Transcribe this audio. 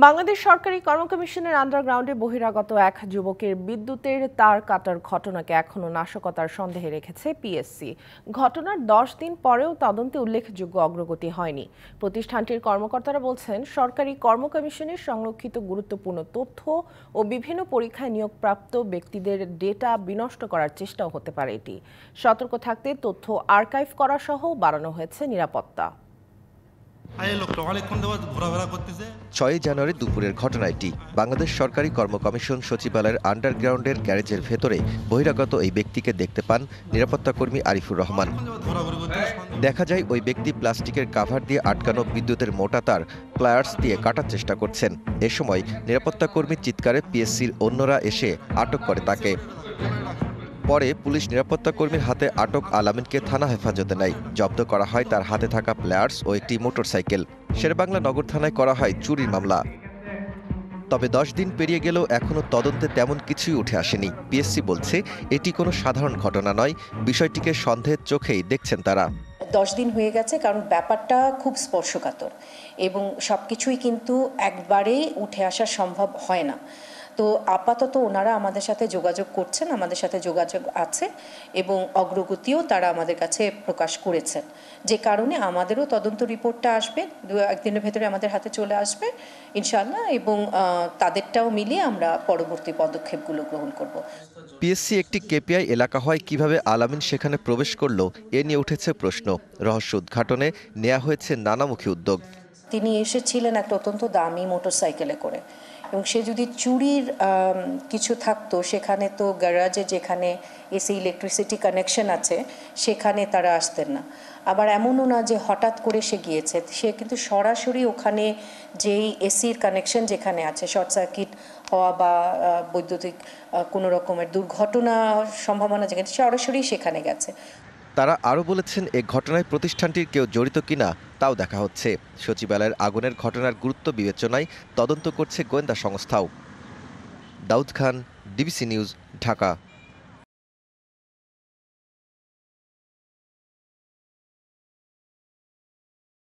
বাংলাদেশ সরকারি কর্ম কমিশনের আন্ডারগ্রাউন্ডে বহিরাগত এক যুবকের বিদ্যুতের তার কাটার ঘটনাকে এখনো নাশকতার সন্দেহে রেখেছে পিএসসি। ঘটনার 10 দিন পরেও তদন্তে উল্লেখযোগ্য অগ্রগতি হয়নি। প্রতিষ্ঠানটির কর্মকর্তারা বলছেন, সরকারি কর্ম কমিশনের সংরক্ষিত গুরুত্বপূর্ণ তথ্য ও বিভিন্ন পরীক্ষায় নিয়োগপ্রাপ্ত ব্যক্তিদের ডেটা বিনষ্ট করার চেষ্টাও হতে পারে। এটি সতর্ক থাকতে তথ্য আর্কাইভ করা সহ বাড়ানো হয়েছে নিরাপত্তা। 6 জানুয়ারি দুপুরের ঘটনা এটি। বাংলাদেশ সরকারি কর্ম কমিশন সচিবালয়ের আন্ডারগ্রাউন্ডের গ্যারেজের ভেতরে বহিরাগত এই ব্যক্তিকে দেখতে পান নিরাপত্তা কর্মী আরিফুর রহমান। দেখা যায় ওই ব্যক্তি প্লাস্টিকের কাভার দিয়ে আটকানো বিদ্যুতের মোটা তার প্লায়ার্স দিয়ে কাটার চেষ্টা করছেন। এ সময় নিরাপত্তা কর্মীর চিৎকারে পিএসসির অন্যরা এসে আটক করে তাকে। পরে পুলিশ নিরাপত্তা কর্মীর হাতে আটক আলামিনকে থানা হেফাজতে নেয়। জব্দ করা হয় তার হাতে থাকা প্লেয়ার্স ও একটি মোটরসাইকেল। শেরেবাংলা নগর থানায় করা হয় চুরির মামলা। তবে 10 দিন পেরিয়ে গেলেও এখনও তদন্তে তেমন কিছুই উঠে আসেনি। পিএসসি বলছে এটি কোনো সাধারণ ঘটনা নয়, বিষয়টিকে সন্দেহের চোখেই দেখছেন তারা। 10 দিন হয়ে গেছে, কারণ ব্যাপারটা খুব স্পর্শকাতর এবং সবকিছুই কিন্তু একবারেই উঠে আসা সম্ভব হয় না। তো আপাতত ওনারা আমাদের সাথে যোগাযোগ করছেন, আমাদের সাথে যোগাযোগ আছে এবং অগ্রগতিও তারা আমাদের কাছে প্রকাশ করেছেন, যে কারণে আমাদেরও তদন্ত রিপোর্টটা আসবে 2-1 দিনের ভেতরে আমাদের হাতে চলে আসবে ইনশাআল্লাহ, এবং তাদেরটাও মিলিয়ে আমরা পরবর্তী পদক্ষেপগুলো গ্রহণ করব। পিএসসি একটি কেপিআই এলাকা হয়, কিভাবে আলামিন সেখানে প্রবেশ করলো এ নিয়ে উঠেছে প্রশ্ন। রহস্য উদ্ঘাটনে নেওয়া হয়েছে নানামুখী উদ্যোগ। তিনি এসেছিলেন একটা অত্যন্ত দামি মোটরসাইকেলে করে, এবং সে যদি চুরির কিছু থাকতো সেখানে তো গ্যারাজে যেখানে এসি ইলেকট্রিসিটি কানেকশন আছে সেখানে তারা আসতেন না। আবার এমনও না যে হঠাৎ করে সে গিয়েছে, সে কিন্তু সরাসরি ওখানে যেই এসির কানেকশন যেখানে আছে, শর্ট সার্কিট হওয়া বা বৈদ্যুতিক কোনো রকমের দুর্ঘটনা সম্ভাবনা যেখানে, সরাসরি সেখানে গেছে। তারা আরও বলেছেন, এ ঘটনায় প্রতিষ্ঠানটির কেউ জড়িত কিনা তাও দেখা হচ্ছে। সচিবালয়ের আগুনের ঘটনার গুরুত্ব বিবেচনায় তদন্ত করছে গোয়েন্দা সংস্থাও। Daud Khan, DBC news, Dhaka.